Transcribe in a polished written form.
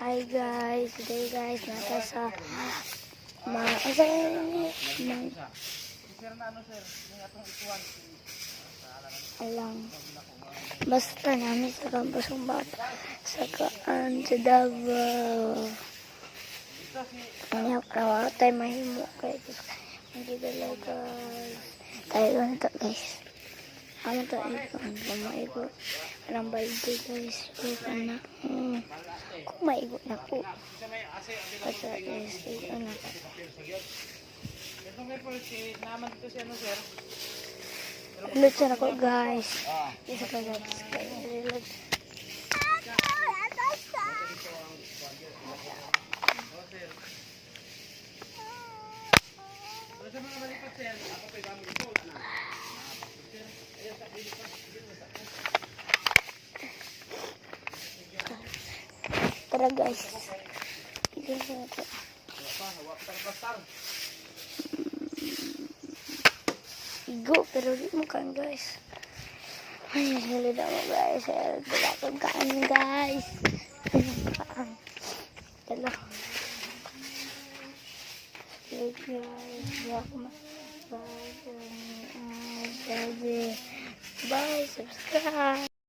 Hi guys, today guys nasa sa alang basta namin sa campus ng bata sa kaan sa Davao. Ano kawa tayo mahimo kay hindi talaga tayo nito guys. Ano to ito maigo ang balde guys. Kana kung maigo na ko kasi is ito na ulit siya ako guys. Isa ka guys. Tara guys. Igo pero di mo kan guys. Ay, salid ako guys. Wala akong kaan guys. Kaan. Dala. Hey guys. Bye. Bye. Subscribe.